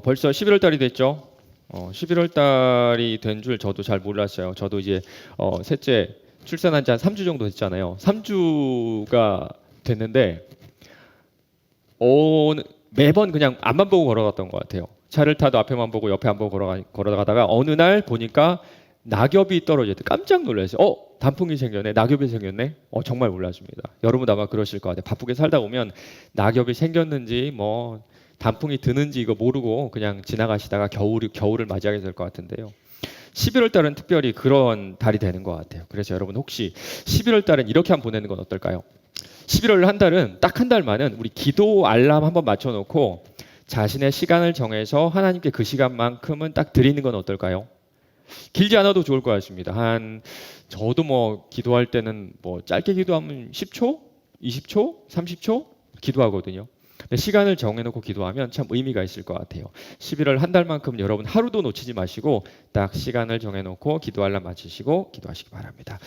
벌써 11월 달이 됐죠. 11월 달이 된 줄 저도 잘 몰랐어요. 저도 이제 셋째 출산한 지 한 3주 정도 됐잖아요. 3주가 됐는데 매번 그냥 앞만 보고 걸어갔던 것 같아요. 차를 타도 앞에만 보고 옆에 안 보고 걸어가다가 어느 날 보니까 낙엽이 떨어질 때 깜짝 놀랐어요. 단풍이 생겼네, 낙엽이 생겼네. 정말 몰랐습니다. 여러분도 아마 그러실 것 같아요. 바쁘게 살다 보면 낙엽이 생겼는지 뭐 단풍이 드는지 이거 모르고 그냥 지나가시다가 겨울을 맞이하게 될 것 같은데요. 11월 달은 특별히 그런 달이 되는 것 같아요. 그래서 여러분 혹시 11월 달은 이렇게 한번 보내는 건 어떨까요? 11월 한 달은 딱 한 달만은 우리 기도 알람 한번 맞춰놓고 자신의 시간을 정해서 하나님께 그 시간만큼은 딱 드리는 건 어떨까요? 길지 않아도 좋을 것 같습니다. 저도 뭐 기도할 때는 뭐 짧게 기도하면 10초, 20초, 30초 기도하거든요. 근데 시간을 정해놓고 기도하면 참 의미가 있을 것 같아요. 11월 한 달만큼 여러분 하루도 놓치지 마시고 딱 시간을 정해놓고 기도 알람 맞추시고 기도하시기 바랍니다.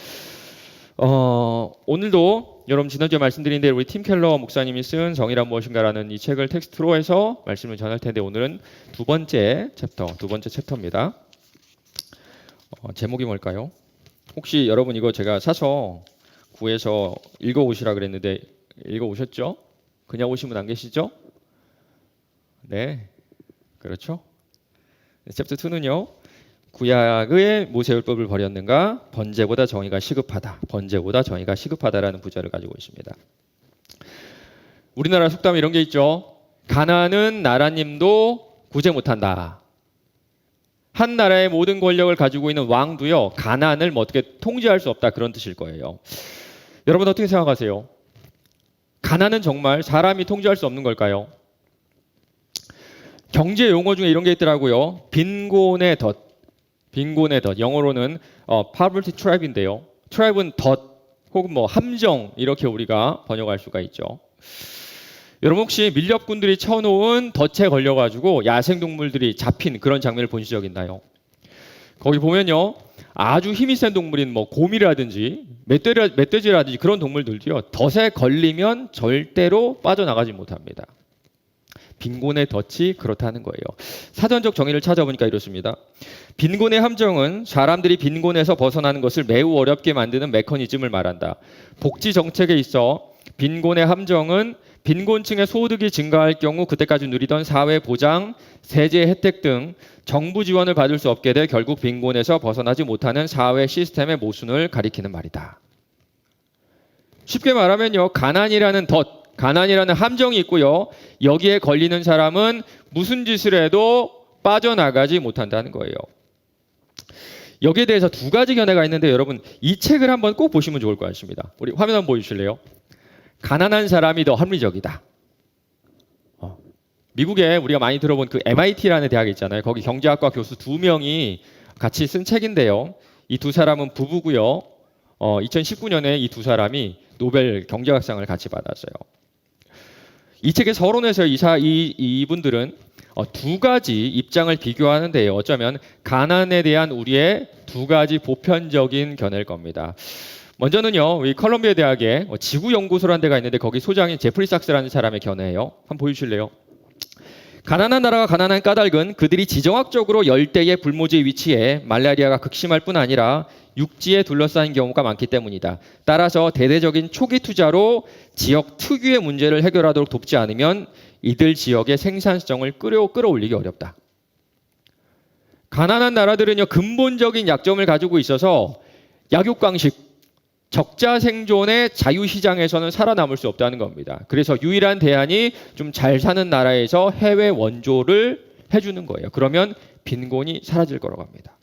오늘도 여러분 지난주에 말씀드린 대로 우리 팀 켈러 목사님이 쓴 정의란 무엇인가라는 이 책을 텍스트로 해서 말씀을 전할 텐데 오늘은 두 번째 챕터입니다. 제목이 뭘까요? 혹시 여러분 이거 제가 사서 구해서 읽어오시라 그랬는데 읽어오셨죠? 그냥 오신 분 안 계시죠? 네, 그렇죠. 챕터 2는요. 구약의 모세율법을 버렸는가? 번제보다 정의가 시급하다. 번제보다 정의가 시급하다라는 부제를 가지고 있습니다. 우리나라 속담에 이런 게 있죠. 가난은 나라님도 구제 못한다. 한 나라의 모든 권력을 가지고 있는 왕도요. 가난을 뭐 어떻게 통제할 수 없다. 그런 뜻일 거예요. 여러분 어떻게 생각하세요? 가난은 정말 사람이 통제할 수 없는 걸까요? 경제 용어 중에 이런 게 있더라고요. 빈곤의 덫. 영어로는 poverty trap인데요. trap은 덫 혹은 뭐 함정 이렇게 우리가 번역할 수가 있죠. 여러분 혹시 밀렵꾼들이 쳐놓은 덫에 걸려가지고 야생동물들이 잡힌 그런 장면을 본 적 있나요? 거기 보면요. 아주 힘이 센 동물인 뭐 곰이라든지 멧돼지라든지 그런 동물들도요. 덫에 걸리면 절대로 빠져나가지 못합니다. 빈곤의 덫이 그렇다는 거예요. 사전적 정의를 찾아보니까 이렇습니다. 빈곤의 함정은 사람들이 빈곤에서 벗어나는 것을 매우 어렵게 만드는 메커니즘을 말한다. 복지 정책에 있어 빈곤의 함정은 빈곤층의 소득이 증가할 경우 그때까지 누리던 사회 보장, 세제 혜택 등 정부 지원을 받을 수 없게 돼 결국 빈곤에서 벗어나지 못하는 사회 시스템의 모순을 가리키는 말이다. 쉽게 말하면요. 가난이라는 함정이 있고요. 여기에 걸리는 사람은 무슨 짓을 해도 빠져나가지 못한다는 거예요. 여기에 대해서 두 가지 견해가 있는데 여러분 이 책을 한번 꼭 보시면 좋을 것 같습니다. 우리 화면 한번 보여주실래요? 가난한 사람이 더 합리적이다. 미국에 우리가 많이 들어본 그 MIT라는 대학이 있잖아요. 거기 경제학과 교수 2명이 같이 쓴 책인데요. 이 두 사람은 부부고요. 2019년에 이 두 사람이 노벨 경제학상을 같이 받았어요. 이 책의 서론에서 이분들은 두 가지 입장을 비교하는데요. 어쩌면 가난에 대한 우리의 두 가지 보편적인 견해일 겁니다. 먼저는요, 이 컬럼비아 대학에 지구연구소라는 데가 있는데 거기 소장인 제프리 sak스라는 사람의 견해예요. 한번 보여주실래요? 가난한 나라가 가난한 까닭은 그들이 지정학적으로 열대의 불모지에 위치해 말라리아가 극심할 뿐 아니라 육지에 둘러싸인 경우가 많기 때문이다. 따라서 대대적인 초기 투자로 지역 특유의 문제를 해결하도록 돕지 않으면 이들 지역의 생산성을 끌어올리기 어렵다. 가난한 나라들은요, 근본적인 약점을 가지고 있어서 약육강식, 적자 생존의 자유시장에서는 살아남을 수 없다는 겁니다. 그래서 유일한 대안이 좀 잘 사는 나라에서 해외 원조를 해주는 거예요. 그러면 빈곤이 사라질 거라고 합니다.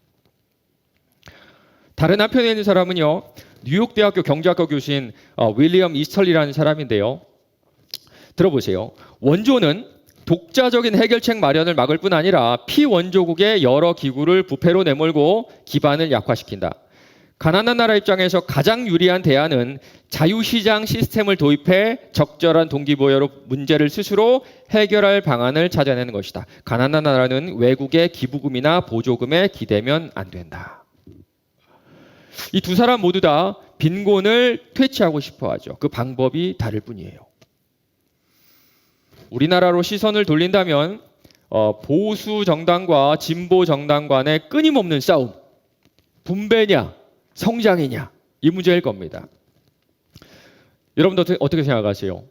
다른 한편에 있는 사람은요. 뉴욕대학교 경제학과 교수인 윌리엄 이스털리라는 사람인데요. 들어보세요. 원조는 독자적인 해결책 마련을 막을 뿐 아니라 피원조국의 여러 기구를 부패로 내몰고 기반을 약화시킨다. 가난한 나라 입장에서 가장 유리한 대안은 자유시장 시스템을 도입해 적절한 동기부여로 문제를 스스로 해결할 방안을 찾아내는 것이다. 가난한 나라는 외국의 기부금이나 보조금에 기대면 안 된다. 이 두 사람 모두 다 빈곤을 퇴치하고 싶어 하죠. 그 방법이 다를 뿐이에요. 우리나라로 시선을 돌린다면 보수 정당과 진보 정당 간의 끊임없는 싸움. 분배냐, 성장이냐, 이 문제일 겁니다. 여러분들 어떻게 생각하세요?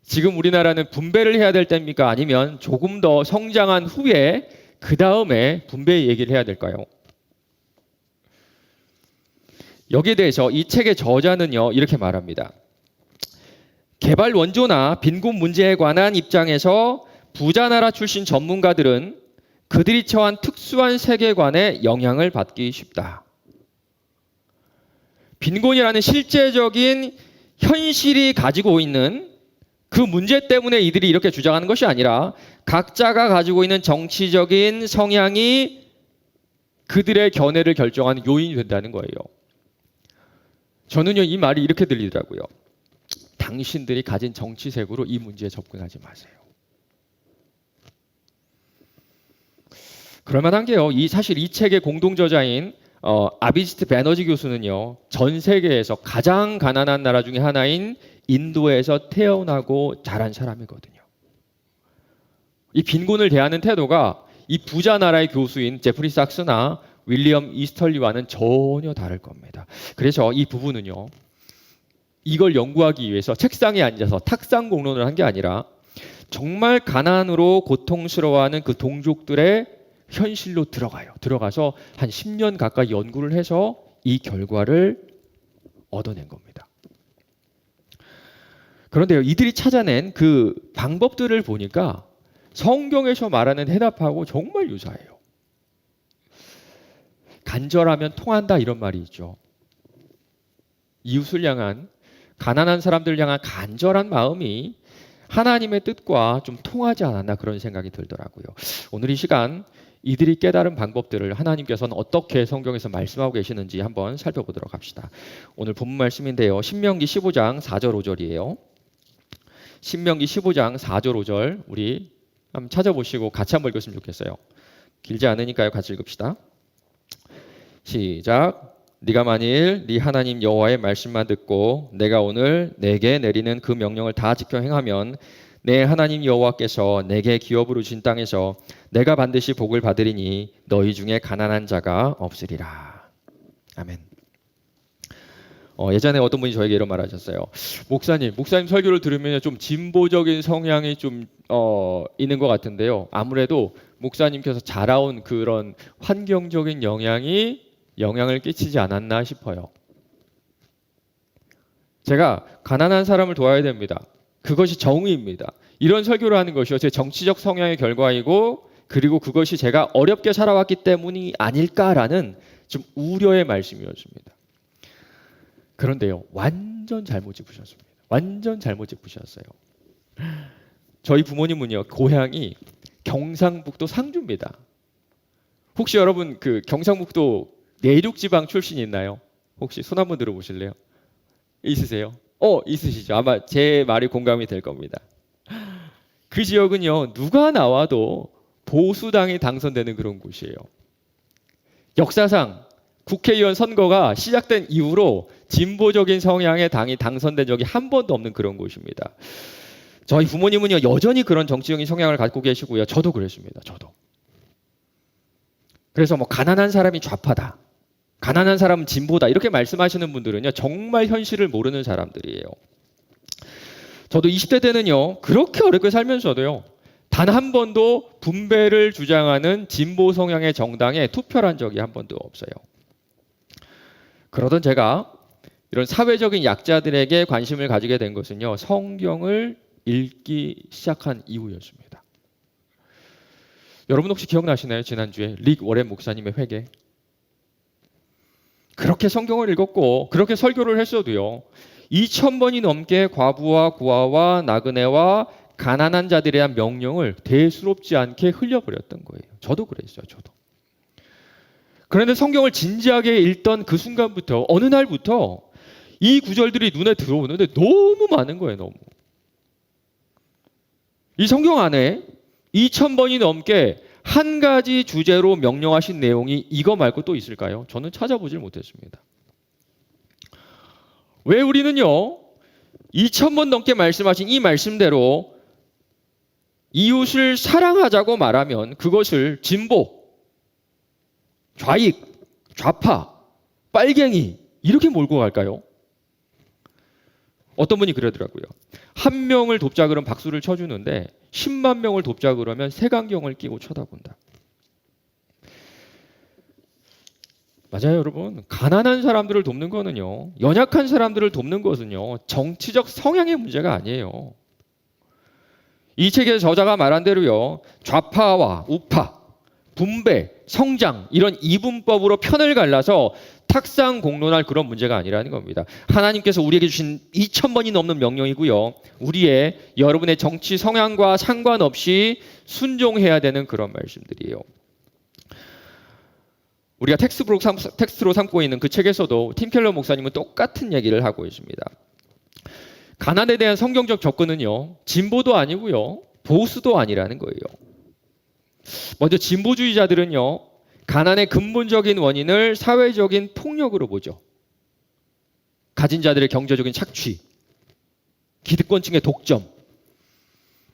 지금 우리나라는 분배를 해야 될 때입니까? 아니면 조금 더 성장한 후에 그 다음에 분배 얘기를 해야 될까요? 여기에 대해서 이 책의 저자는요, 이렇게 말합니다. 개발 원조나 빈곤 문제에 관한 입장에서 부자 나라 출신 전문가들은 그들이 처한 특수한 세계관에 영향을 받기 쉽다. 빈곤이라는 실제적인 현실이 가지고 있는 그 문제 때문에 이들이 이렇게 주장하는 것이 아니라 각자가 가지고 있는 정치적인 성향이 그들의 견해를 결정하는 요인이 된다는 거예요. 저는요, 이 말이 이렇게 들리더라고요. 당신들이 가진 정치색으로 이 문제에 접근하지 마세요. 그럴만한 게요. 사실 이 책의 공동 저자인 아비지트 베너지 교수는요, 전 세계에서 가장 가난한 나라 중에 하나인 인도에서 태어나고 자란 사람이거든요. 이 빈곤을 대하는 태도가 이 부자 나라의 교수인 제프리 sak스나 윌리엄 이스털리와는 전혀 다를 겁니다. 그래서 이 부분은요, 이걸 연구하기 위해서 책상에 앉아서 탁상 공론을 한 게 아니라 정말 가난으로 고통스러워하는 그 동족들의 현실로 들어가서 한 10년 가까이 연구를 해서 이 결과를 얻어낸 겁니다. 그런데요, 이들이 찾아낸 그 방법들을 보니까 성경에서 말하는 해답하고 정말 유사해요. 간절하면 통한다, 이런 말이 있죠. 이웃을 향한, 가난한 사람들을 향한 간절한 마음이 하나님의 뜻과 좀 통하지 않았나, 그런 생각이 들더라고요. 오늘 이 시간 이들이 깨달은 방법들을 하나님께서는 어떻게 성경에서 말씀하고 계시는지 한번 살펴보도록 합시다. 오늘 본문 말씀인데요, 신명기 15장 4절 5절이에요. 신명기 15장 4절 5절 우리 한번 찾아보시고 같이 한번 읽었으면 좋겠어요. 길지 않으니까요, 같이 읽읍시다. 시작. 네가 만일 네 하나님 여호와의 말씀만 듣고 내가 오늘 내게 내리는 그 명령을 다 지켜 행하면 내 하나님 여호와께서 내게 기업으로 주신 땅에서 내가 반드시 복을 받으리니 너희 중에 가난한 자가 없으리라. 아멘. 예전에 어떤 분이 저에게 이런 말을 하셨어요. 목사님 설교를 들으면 좀 진보적인 성향이 좀 있는 것 같은데요. 아무래도 목사님께서 자라온 그런 환경적인 영향을 끼치지 않았나 싶어요. 제가 가난한 사람을 도와야 됩니다. 그것이 정의입니다. 이런 설교를 하는 것이요, 제 정치적 성향의 결과이고, 그리고 그것이 제가 어렵게 살아왔기 때문이 아닐까라는 좀 우려의 말씀이었습니다. 그런데요, 완전 잘못 짚으셨습니다. 완전 잘못 짚으셨어요. 저희 부모님은요, 고향이 경상북도 상주입니다. 혹시 여러분 그 경상북도 내륙지방 출신 있나요? 혹시 손 한번 들어보실래요? 있으세요? 있으시죠. 아마 제 말이 공감이 될 겁니다. 그 지역은요, 누가 나와도 보수당이 당선되는 그런 곳이에요. 역사상 국회의원 선거가 시작된 이후로 진보적인 성향의 당이 당선된 적이 한 번도 없는 그런 곳입니다. 저희 부모님은요, 여전히 그런 정치적인 성향을 갖고 계시고요. 저도 그랬습니다. 저도. 그래서 가난한 사람이 좌파다, 가난한 사람은 진보다, 이렇게 말씀하시는 분들은요, 정말 현실을 모르는 사람들이에요. 저도 20대 때는요, 그렇게 어렵게 살면서도요, 단 한 번도 분배를 주장하는 진보 성향의 정당에 투표를 한 적이 한 번도 없어요. 그러던 제가 이런 사회적인 약자들에게 관심을 가지게 된 것은요, 성경을 읽기 시작한 이후였습니다. 여러분 혹시 기억나시나요? 지난주에 릭 워렌 목사님의 회개. 그렇게 성경을 읽었고 그렇게 설교를 했어도요, 2,000번이 넘게 과부와 고아와 나그네와 가난한 자들에 대한 명령을 대수롭지 않게 흘려버렸던 거예요. 저도 그랬어요. 저도. 그런데 성경을 진지하게 읽던 그 순간부터, 어느 날부터 이 구절들이 눈에 들어오는데 너무 많은 거예요. 너무. 이 성경 안에 2,000번이 넘게 한 가지 주제로 명령하신 내용이 이거 말고 또 있을까요? 저는 찾아보질 못했습니다. 왜 우리는요, 2,000번 넘게 말씀하신 이 말씀대로 이웃을 사랑하자고 말하면 그것을 진보, 좌익, 좌파, 빨갱이 이렇게 몰고 갈까요? 어떤 분이 그러더라고요. 한 명을 돕자 그러면 박수를 쳐주는데 10만 명을 돕자 그러면 색안경을 끼고 쳐다본다. 맞아요, 여러분. 가난한 사람들을 돕는 거는요, 연약한 사람들을 돕는 것은요, 정치적 성향의 문제가 아니에요. 이 책의 저자가 말한 대로요, 좌파와 우파, 분배, 성장 이런 이분법으로 편을 갈라서 탁상 공론할 그런 문제가 아니라는 겁니다. 하나님께서 우리에게 주신 2000번이 넘는 명령이고요. 우리의 여러분의 정치 성향과 상관없이 순종해야 되는 그런 말씀들이에요. 우리가 텍스트로 삼고 있는 그 책에서도 팀 켈러 목사님은 똑같은 얘기를 하고 있습니다. 가난에 대한 성경적 접근은요, 진보도 아니고요, 보수도 아니라는 거예요. 먼저 진보주의자들은요, 가난의 근본적인 원인을 사회적인 폭력으로 보죠. 가진 자들의 경제적인 착취, 기득권층의 독점,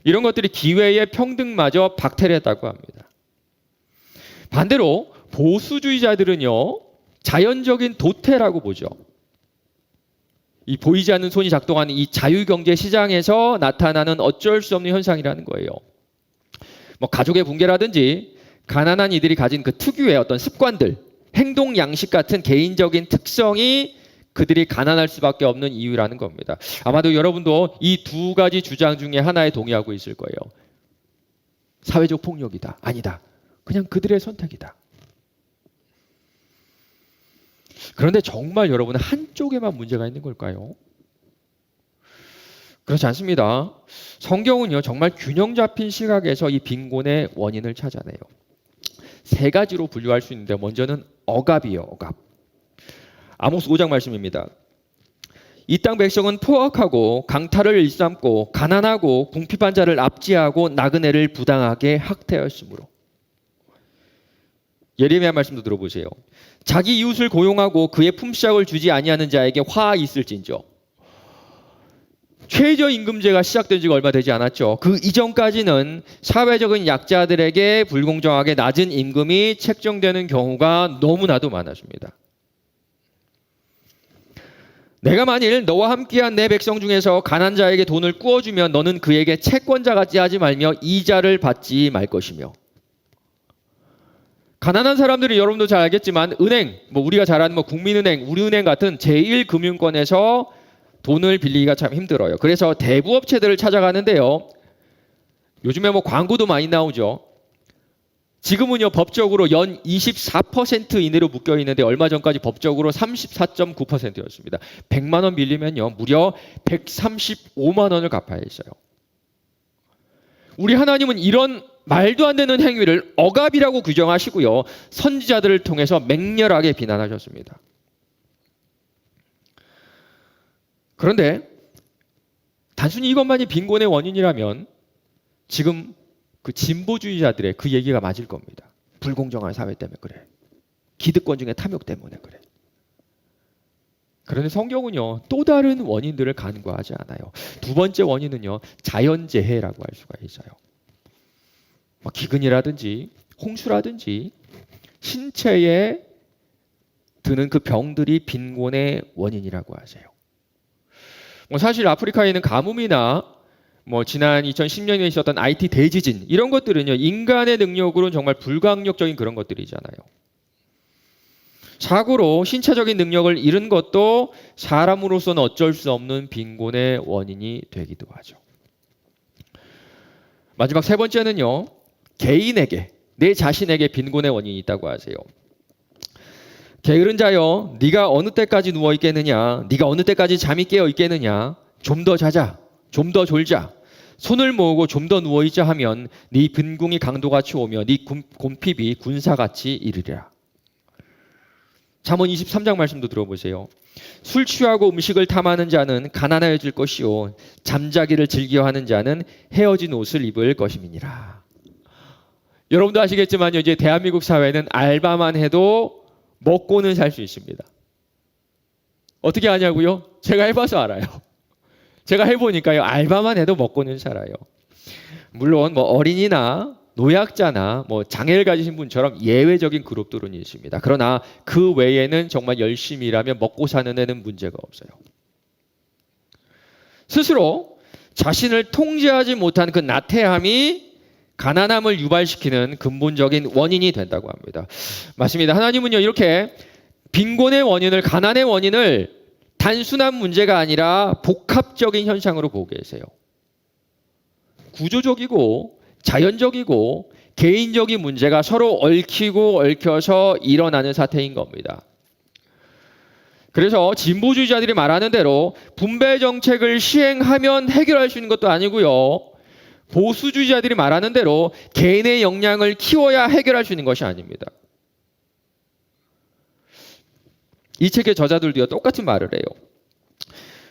이런 것들이 기회의 평등마저 박탈했다고 합니다. 반대로 보수주의자들은요, 자연적인 도태라고 보죠. 이 보이지 않는 손이 작동하는 이 자유경제 시장에서 나타나는 어쩔 수 없는 현상이라는 거예요. 뭐 가족의 붕괴라든지 가난한 이들이 가진 그 특유의 어떤 습관들, 행동 양식 같은 개인적인 특성이 그들이 가난할 수밖에 없는 이유라는 겁니다. 아마도 여러분도 이 두 가지 주장 중에 하나에 동의하고 있을 거예요. 사회적 폭력이다. 아니다. 그냥 그들의 선택이다. 그런데 정말 여러분은 한쪽에만 문제가 있는 걸까요? 그렇지 않습니다. 성경은요, 정말 균형 잡힌 시각에서 이 빈곤의 원인을 찾아내요. 세 가지로 분류할 수 있는데, 먼저는 억압이에요. 억압. 아모스 5장 말씀입니다. 이 땅 백성은 포악하고 강탈을 일삼고 가난하고 궁핍한 자를 압제하고 나그네를 부당하게 학대하였으므로. 예레미야 말씀도 들어보세요. 자기 이웃을 고용하고 그의 품삯을 주지 아니하는 자에게 화 있을진저. 최저임금제가 시작된 지가 얼마 되지 않았죠. 그 이전까지는 사회적인 약자들에게 불공정하게 낮은 임금이 책정되는 경우가 너무나도 많았습니다. 내가 만일 너와 함께한 내 백성 중에서 가난한 자에게 돈을 꾸어주면 너는 그에게 채권자 같이 하지 말며 이자를 받지 말 것이며. 가난한 사람들은 여러분도 잘 알겠지만 은행, 우리가 잘 아는 국민은행, 우리은행 같은 제1금융권에서 돈을 빌리기가 참 힘들어요. 그래서 대부업체들을 찾아가는데요. 요즘에 광고도 많이 나오죠. 지금은요, 법적으로 연 24% 이내로 묶여 있는데 얼마 전까지 법적으로 34.9%였습니다. 100만 원 빌리면요, 무려 135만 원을 갚아야 했어요. 우리 하나님은 이런 말도 안 되는 행위를 억압이라고 규정하시고요, 선지자들을 통해서 맹렬하게 비난하셨습니다. 그런데 단순히 이것만이 빈곤의 원인이라면 지금 그 진보주의자들의 그 얘기가 맞을 겁니다. 불공정한 사회 때문에 그래. 기득권층의 탐욕 때문에 그래. 그런데 성경은요, 또 다른 원인들을 간과하지 않아요. 두 번째 원인은요, 자연재해라고 할 수가 있어요. 기근이라든지 홍수라든지 신체에 드는 그 병들이 빈곤의 원인이라고 하세요. 사실 아프리카에 있는 가뭄이나 지난 2010년에 있었던 IT 대지진 이런 것들은요, 인간의 능력으로는 정말 불가항력적인 그런 것들이잖아요. 사고로 신체적인 능력을 잃은 것도 사람으로서는 어쩔 수 없는 빈곤의 원인이 되기도 하죠. 마지막 세 번째는요, 개인에게, 내 자신에게 빈곤의 원인이 있다고 하세요. 게으른 자여, 네가 어느 때까지 누워 있겠느냐? 네가 어느 때까지 잠이 깨어 있겠느냐? 좀 더 자자, 좀 더 졸자, 손을 모으고 좀 더 누워 있자 하면 네 빈궁이 강도같이 오며 네 곰핍이 군사같이 이르리라. 잠언 23장 말씀도 들어보세요. 술 취하고 음식을 탐하는 자는 가난하여질 것이요 잠자기를 즐겨하는 자는 헤어진 옷을 입을 것임이니라. 여러분도 아시겠지만요, 이제 대한민국 사회는 알바만 해도 먹고는 살 수 있습니다. 어떻게 하냐고요? 제가 해봐서 알아요. 제가 해보니까요, 알바만 해도 먹고는 살아요. 물론 뭐 어린이나 노약자나 뭐 장애를 가지신 분처럼 예외적인 그룹들은 있습니다. 그러나 그 외에는 정말 열심히 일하면 먹고 사는 데는 문제가 없어요. 스스로 자신을 통제하지 못한 그 나태함이 가난함을 유발시키는 근본적인 원인이 된다고 합니다. 맞습니다. 하나님은요, 이렇게 빈곤의 원인을, 가난의 원인을 단순한 문제가 아니라 복합적인 현상으로 보고 계세요. 구조적이고 자연적이고 개인적인 문제가 서로 얽히고 얽혀서 일어나는 사태인 겁니다. 그래서 진보주의자들이 말하는 대로 분배 정책을 시행하면 해결할 수 있는 것도 아니고요. 보수주의자들이 말하는 대로 개인의 역량을 키워야 해결할 수 있는 것이 아닙니다. 이 책의 저자들도요, 똑같은 말을 해요.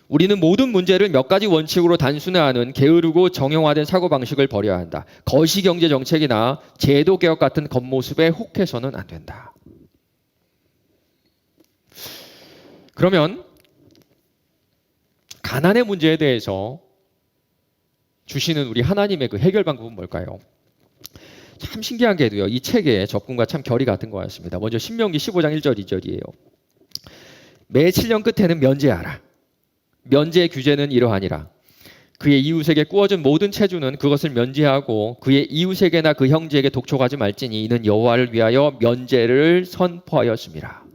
우리는 모든 문제를 몇 가지 원칙으로 단순화하는 게으르고 정형화된 사고방식을 버려야 한다. 거시경제 정책이나 제도개혁 같은 겉모습에 혹해서는 안 된다. 그러면 가난의 문제에 대해서 주시는 우리 하나님의 그 해결 방법은 뭘까요? 참 신기한 게도요, 이 책의 접근과 참 결이 같은 것 같습니다. 먼저 신명기 15장 1절 2절이에요. 매 7년 끝에는 면제하라. 면제의 규제는 이러하니라. 그의 이웃에게 꾸어진 모든 체주는 그것을 면제하고 그의 이웃에게나 그 형제에게 독촉하지 말지니 이는 여호와를 위하여 면제를 선포하였습니다.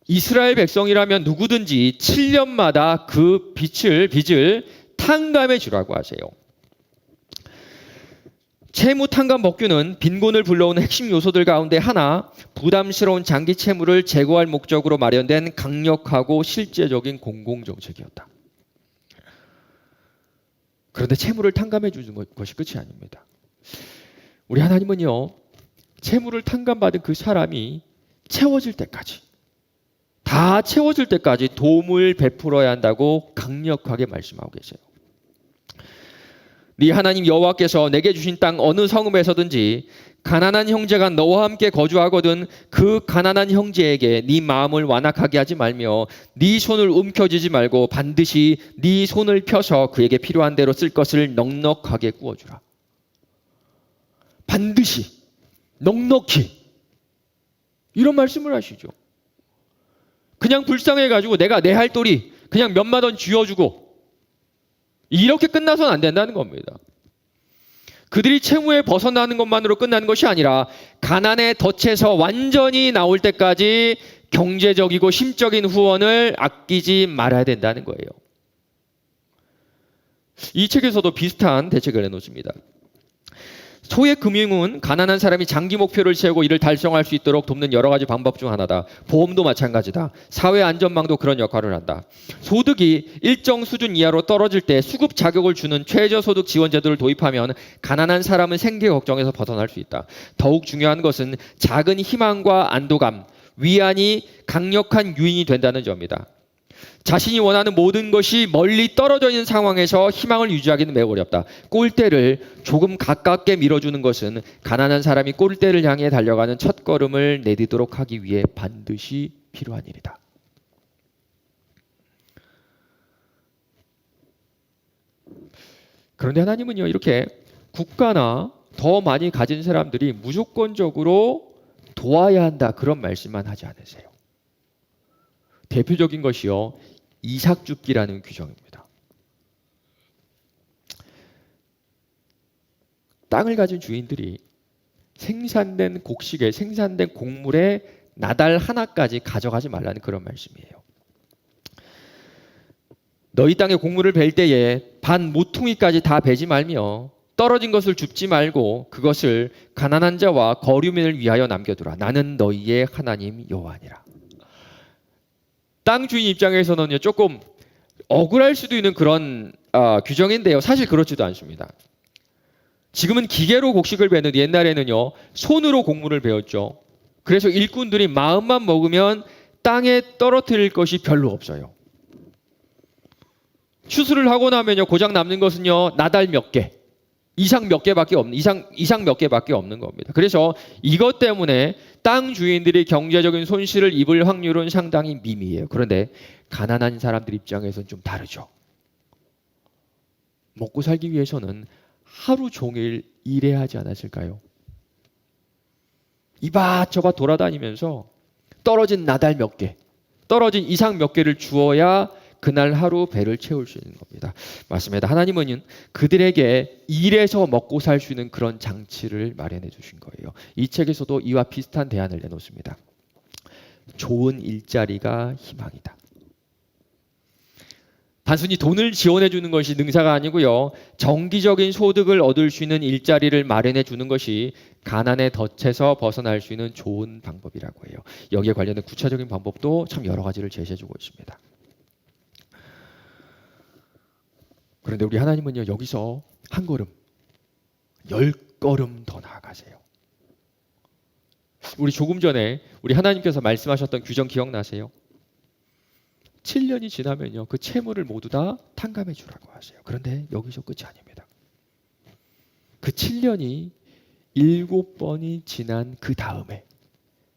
이스라엘 백성이라면 누구든지 7년마다 그 빚을 탕감해 주라고 하세요. 채무 탕감 법규는 빈곤을 불러오는 핵심 요소들 가운데 하나, 부담스러운 장기 채무를 제거할 목적으로 마련된 강력하고 실제적인 공공정책이었다. 그런데 채무를 탕감해 주는 것이 끝이 아닙니다. 우리 하나님은요, 채무를 탕감받은 그 사람이 채워질 때까지, 다 채워질 때까지 도움을 베풀어야 한다고 강력하게 말씀하고 계세요. 네 하나님 여호와께서 내게 주신 땅 어느 성읍에서든지 가난한 형제가 너와 함께 거주하거든 그 가난한 형제에게 네 마음을 완악하게 하지 말며 네 손을 움켜쥐지 말고 반드시 네 손을 펴서 그에게 필요한 대로 쓸 것을 넉넉하게 구워주라. 반드시, 넉넉히, 이런 말씀을 하시죠. 그냥 불쌍해가지고 내가 내 할 도리 그냥 몇만 원 쥐어주고 이렇게 끝나서는 안 된다는 겁니다. 그들이 채무에 벗어나는 것만으로 끝나는 것이 아니라 가난에 덫에서 완전히 나올 때까지 경제적이고 심적인 후원을 아끼지 말아야 된다는 거예요. 이 책에서도 비슷한 대책을 내놓습니다. 소액 금융은 가난한 사람이 장기 목표를 세우고 이를 달성할 수 있도록 돕는 여러 가지 방법 중 하나다. 보험도 마찬가지다. 사회 안전망도 그런 역할을 한다. 소득이 일정 수준 이하로 떨어질 때 수급 자격을 주는 최저소득 지원 제도를 도입하면 가난한 사람은 생계 걱정에서 벗어날 수 있다. 더욱 중요한 것은 작은 희망과 안도감, 위안이 강력한 유인이 된다는 점이다. 자신이 원하는 모든 것이 멀리 떨어져 있는 상황에서 희망을 유지하기는 매우 어렵다. 골대를 조금 가깝게 밀어주는 것은 가난한 사람이 골대를 향해 달려가는 첫걸음을 내디도록 하기 위해 반드시 필요한 일이다. 그런데 하나님은요, 이렇게 국가나 더 많이 가진 사람들이 무조건적으로 도와야 한다, 그런 말씀만 하지 않으세요. 대표적인 것이요, 이삭줍기라는 규정입니다. 땅을 가진 주인들이 생산된 곡식에, 생산된 곡물의 나달 하나까지 가져가지 말라는 그런 말씀이에요. 너희 땅에 곡물을 벨 때에 반 모퉁이까지 다 베지 말며 떨어진 것을 줍지 말고 그것을 가난한 자와 거류민을 위하여 남겨두라. 나는 너희의 하나님 여호와니라. 땅 주인 입장에서는요, 조금 억울할 수도 있는 그런 규정인데요, 사실 그렇지도 않습니다. 지금은 기계로 곡식을 베는데 옛날에는요, 손으로 곡물을 베었죠. 그래서 일꾼들이 마음만 먹으면 땅에 떨어뜨릴 것이 별로 없어요. 추수를 하고 나면요, 고장 남는 것은요, 나달 몇 개, 이상 몇 개밖에 없는 겁니다. 그래서 이것 때문에 땅 주인들이 경제적인 손실을 입을 확률은 상당히 미미해요. 그런데 가난한 사람들 입장에서는 좀 다르죠. 먹고 살기 위해서는 하루 종일 일해야 하지 않았을까요? 이밭저밭 돌아다니면서 떨어진 나달 몇 개, 떨어진 이상 몇 개를 주어야 그날 하루 배를 채울 수 있는 겁니다. 맞습니다. 하나님은 그들에게 일해서 먹고 살 수 있는 그런 장치를 마련해 주신 거예요. 이 책에서도 이와 비슷한 대안을 내놓습니다. 좋은 일자리가 희망이다. 단순히 돈을 지원해 주는 것이 능사가 아니고요. 정기적인 소득을 얻을 수 있는 일자리를 마련해 주는 것이 가난의 덫에서 벗어날 수 있는 좋은 방법이라고 해요. 여기에 관련된 구체적인 방법도 참 여러 가지를 제시해 주고 있습니다. 그런데 우리 하나님은요, 여기서 한 걸음, 10걸음 더 나아가세요. 우리 조금 전에 우리 하나님께서 말씀하셨던 규정 기억나세요? 7년이 지나면요, 그 채무를 모두 다 탕감해 주라고 하세요. 그런데 여기서 끝이 아닙니다. 그 7년이 7번이 지난 그 다음에,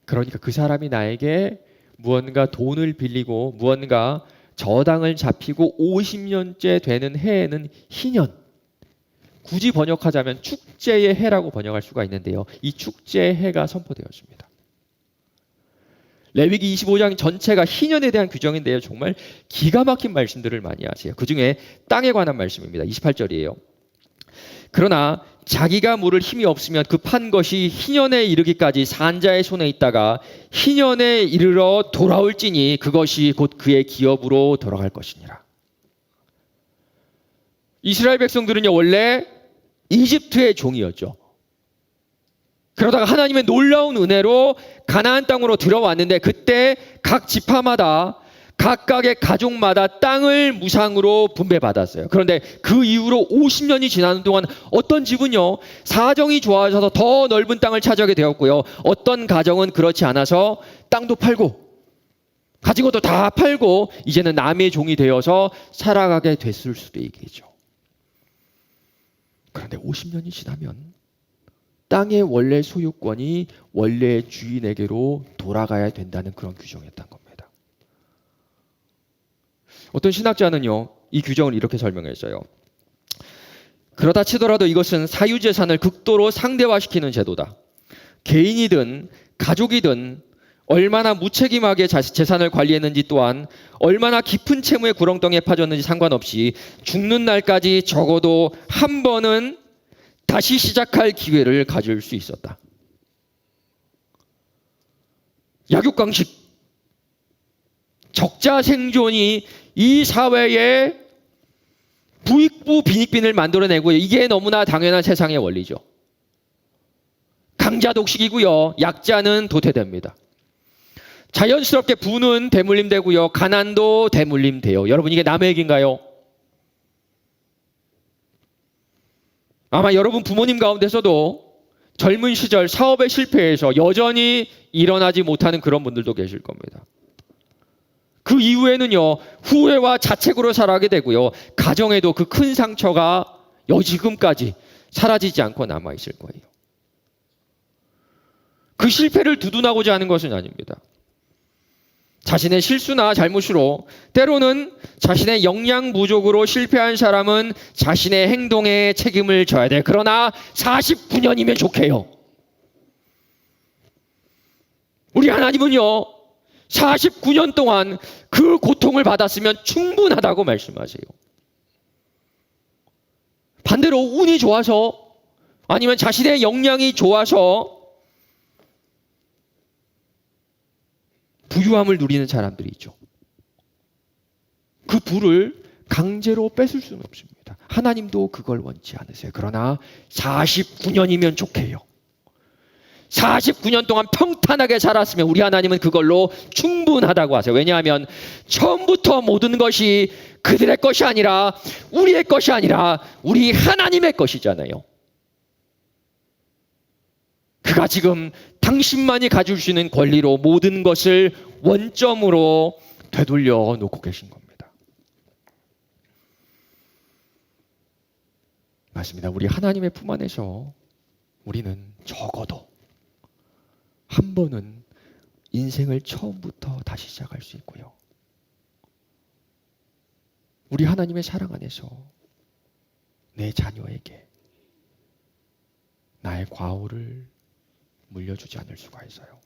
그러니까 그 사람이 나에게 무언가 돈을 빌리고 무언가 저당을 잡히고 50년째 되는 해에는 희년, 굳이 번역하자면 축제의 해라고 번역할 수가 있는데요. 이 축제의 해가 선포되었습니다. 레위기 25장 전체가 희년에 대한 규정인데요. 정말 기가 막힌 말씀들을 많이 하세요. 그 중에 땅에 관한 말씀입니다. 28절이에요. 그러나 자기가 물을 힘이 없으면 그 판 것이 희년에 이르기까지 산자의 손에 있다가 희년에 이르러 돌아올지니 그것이 곧 그의 기업으로 돌아갈 것이니라. 이스라엘 백성들은요, 원래 이집트의 종이었죠. 그러다가 하나님의 놀라운 은혜로 가나안 땅으로 들어왔는데, 그때 각 지파마다 각각의 가족마다 땅을 무상으로 분배받았어요. 그런데 그 이후로 50년이 지나는 동안 어떤 집은요, 사정이 좋아져서 더 넓은 땅을 차지하게 되었고요, 어떤 가정은 그렇지 않아서 땅도 팔고 가진 것도 다 팔고 이제는 남의 종이 되어서 살아가게 됐을 수도 있겠죠. 그런데 50년이 지나면 땅의 원래 소유권이 원래 주인에게로 돌아가야 된다는 그런 규정이었던 겁니다. 어떤 신학자는요, 이 규정을 이렇게 설명했어요. 그러다 치더라도 이것은 사유재산을 극도로 상대화시키는 제도다. 개인이든 가족이든 얼마나 무책임하게 재산을 관리했는지, 또한 얼마나 깊은 채무의 구렁텅이에 빠졌는지 상관없이 죽는 날까지 적어도 한 번은 다시 시작할 기회를 가질 수 있었다. 약육강식, 적자 생존이 이 사회에 부익부 빈익빈을 만들어내고요. 이게 너무나 당연한 세상의 원리죠. 강자 독식이고요, 약자는 도태됩니다. 자연스럽게 부는 대물림되고요, 가난도 대물림돼요. 여러분, 이게 남의 얘기인가요? 아마 여러분 부모님 가운데서도 젊은 시절 사업에 실패해서 여전히 일어나지 못하는 그런 분들도 계실 겁니다. 그 이후에는요, 후회와 자책으로 살아가게 되고요, 가정에도 그 큰 상처가 지금까지 사라지지 않고 남아있을 거예요. 그 실패를 두둔하고자 하는 것은 아닙니다. 자신의 실수나 잘못으로, 때로는 자신의 역량 부족으로 실패한 사람은 자신의 행동에 책임을 져야 돼. 그러나 49년이면 좋게요. 우리 하나님은요, 49년 동안 그 고통을 받았으면 충분하다고 말씀하세요. 반대로 운이 좋아서, 아니면 자신의 역량이 좋아서 부유함을 누리는 사람들이 있죠. 그 부를 강제로 뺏을 수는 없습니다. 하나님도 그걸 원치 않으세요. 그러나 49년이면 좋게요. 49년 동안 평탄하게 살았으면 우리 하나님은 그걸로 충분하다고 하세요. 왜냐하면 처음부터 모든 것이 그들의 것이 아니라, 우리의 것이 아니라 우리 하나님의 것이잖아요. 그가 지금 당신만이 가질 수 있는 권리로 모든 것을 원점으로 되돌려 놓고 계신 겁니다. 맞습니다. 우리 하나님의 품 안에서 우리는 적어도 한 번은 인생을 처음부터 다시 시작할 수 있고요, 우리 하나님의 사랑 안에서 내 자녀에게 나의 과오를 물려주지 않을 수가 있어요.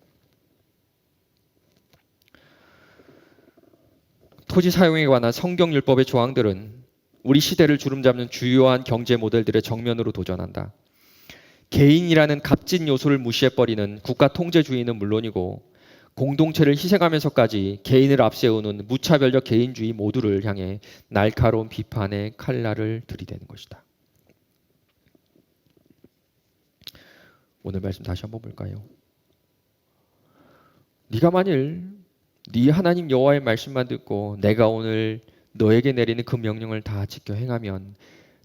토지 사용에 관한 성경율법의 조항들은 우리 시대를 주름잡는 주요한 경제 모델들의 정면으로 도전한다. 개인이라는 값진 요소를 무시해버리는 국가 통제주의는 물론이고 공동체를 희생하면서까지 개인을 앞세우는 무차별적 개인주의 모두를 향해 날카로운 비판의 칼날을 들이대는 것이다. 오늘 말씀 다시 한번 볼까요? 네가 만일 네 하나님 여호와의 말씀만 듣고 내가 오늘 너에게 내리는 그 명령을 다 지켜 행하면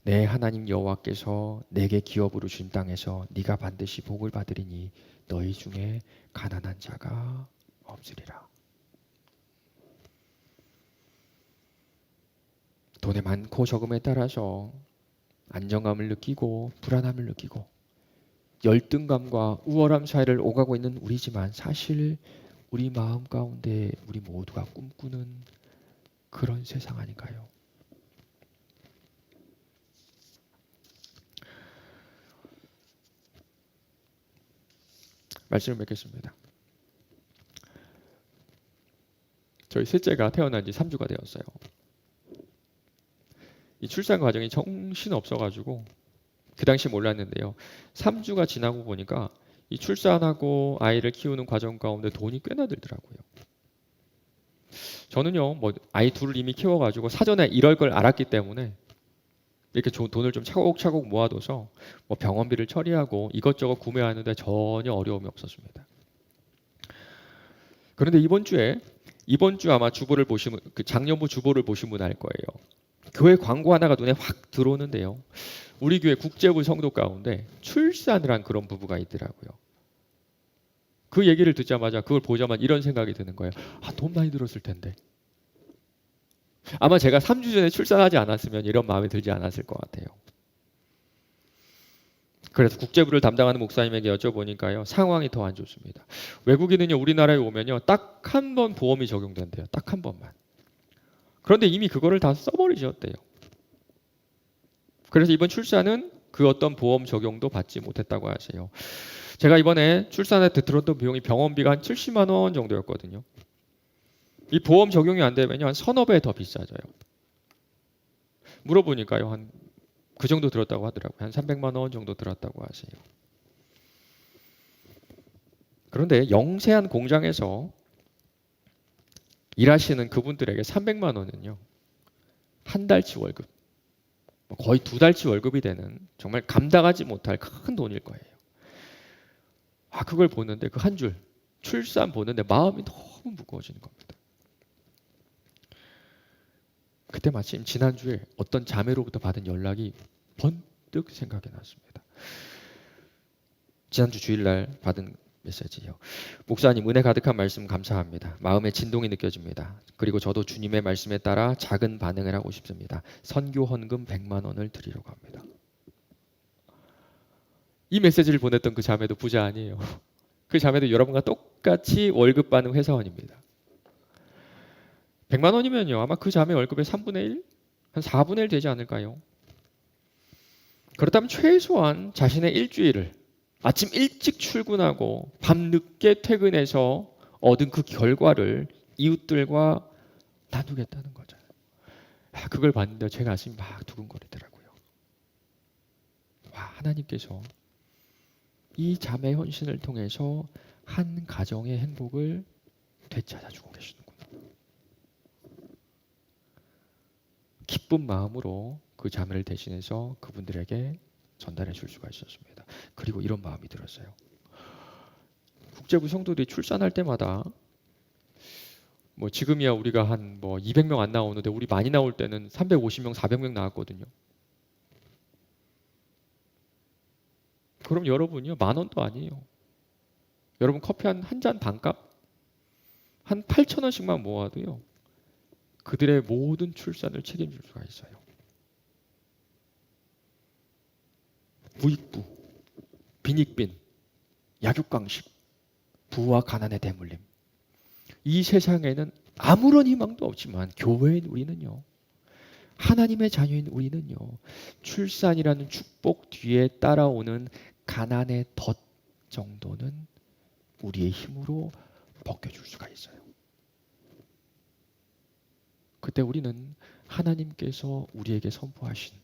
내 하나님 여호와께서 내게 기업으로 주신 땅에서 네가 반드시 복을 받으리니 너희 중에 가난한 자가 없으리라. 돈의 많고 적음에 따라서 안정감을 느끼고 불안함을 느끼고 열등감과 우월함 사이를 오가고 있는 우리지만 사실 우리 마음 가운데 우리 모두가 꿈꾸는 그런 세상 아닌가요? 말씀을 맺겠습니다. 저희 셋째가 태어난 지 3주가 되었어요. 이 출산 과정이 정신없어가지고 그 당시 몰랐는데요. 3주가 지나고 보니까 이 출산하고 아이를 키우는 과정 가운데 돈이 꽤나 들더라고요. 저는요, 뭐 아이 둘을 이미 키워가지고 사전에 이럴 걸 알았기 때문에 이렇게 돈을 좀 차곡차곡 모아둬서 뭐 병원비를 처리하고 이것저것 구매하는데 전혀 어려움이 없었습니다. 그런데 이번 주 아마 주보를 보시면 그 작년부 주보를 보시면 알 거예요. 교회 광고 하나가 눈에 확 들어오는데요. 우리 교회 국제부 성도 가운데 출산을 한 그런 부부가 있더라고요. 그 얘기를 듣자마자 그걸 보자마자 이런 생각이 드는 거예요. 아, 돈 많이 들었을 텐데. 아마 제가 3주 전에 출산하지 않았으면 이런 마음이 들지 않았을 것 같아요. 그래서 국제부를 담당하는 목사님에게 여쭤보니까요. 상황이 더 안 좋습니다. 외국인은요. 우리나라에 오면요. 딱 한 번 보험이 적용된대요. 딱 한 번만. 그런데 이미 그거를 다 써버리셨대요. 그래서 이번 출산은 그 어떤 보험 적용도 받지 못했다고 하세요. 제가 이번에 출산에 들었던 비용이 병원비가 한 70만 원 정도였거든요. 이 보험 적용이 안 되면요. 한 서너 배 더 비싸져요. 물어보니까요. 한 그 정도 들었다고 하더라고요. 한 300만 원 정도 들었다고 하세요. 그런데 영세한 공장에서 일하시는 그분들에게 300만 원은요. 한 달치 월급, 거의 두 달치 월급이 되는 정말 감당하지 못할 큰 돈일 거예요. 아, 그걸 보는데 그 한 줄 출산 보는데 마음이 너무 무거워지는 겁니다. 그때 마침 지난주에 어떤 자매로부터 받은 연락이 번뜩 생각이 났습니다. 지난주 주일날 받은 메시지요. 목사님 은혜 가득한 말씀 감사합니다. 마음에 진동이 느껴집니다. 그리고 저도 주님의 말씀에 따라 작은 반응을 하고 싶습니다. 선교 헌금 100만 원을 드리려고 합니다. 이 메시지를 보냈던 그 자매도 부자 아니에요. 그 자매도 여러분과 똑같이 월급 받는 회사원입니다. 100만 원이면요. 아마 그 자매 월급의 3분의 1? 한 4분의 1 되지 않을까요? 그렇다면 최소한 자신의 일주일을 아침 일찍 출근하고 밤 늦게 퇴근해서 얻은 그 결과를 이웃들과 나누겠다는 거죠. 그걸 봤는데 제 가슴이 막 두근거리더라고요. 와, 하나님께서 이 자매 헌신을 통해서 한 가정의 행복을 되찾아주고 계시는구나. 기쁜 마음으로 그 자매를 대신해서 그분들에게 전달해 줄 수가 있었습니다. 그리고 이런 마음이 들었어요. 국제부 성도들이 출산할 때마다 뭐 지금이야 우리가 한 뭐 200명 안 나오는데 우리 많이 나올 때는 350명, 400명 나왔거든요. 그럼 여러분이요 10,000원도 아니에요. 여러분 커피 한 잔 반값 한 8,000원씩만 모아도요 그들의 모든 출산을 책임질 수가 있어요. 부익부, 빈익빈, 약육강식, 부와 가난의 대물림. 이 세상에는 아무런 희망도 없지만 교회인 우리는요 하나님의 자녀인 우리는요, 출산이라는 축복 뒤에 따라오는 가난의 덫 정도는 우리의 힘으로 벗겨줄 수가 있어요. 그때 우리는 하나님께서 우리에게 선포하신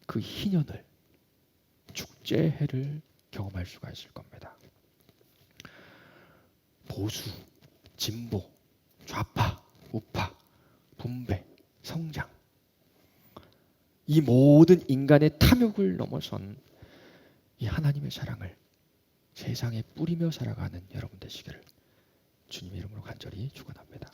그 희년을, 축제해를 경험할 수가 있을 겁니다. 보수, 진보, 좌파, 우파, 분배, 성장, 이 모든 인간의 탐욕을 넘어선 이 하나님의 사랑을 세상에 뿌리며 살아가는 여러분 되시기를 주님 이름으로 간절히 축원합니다.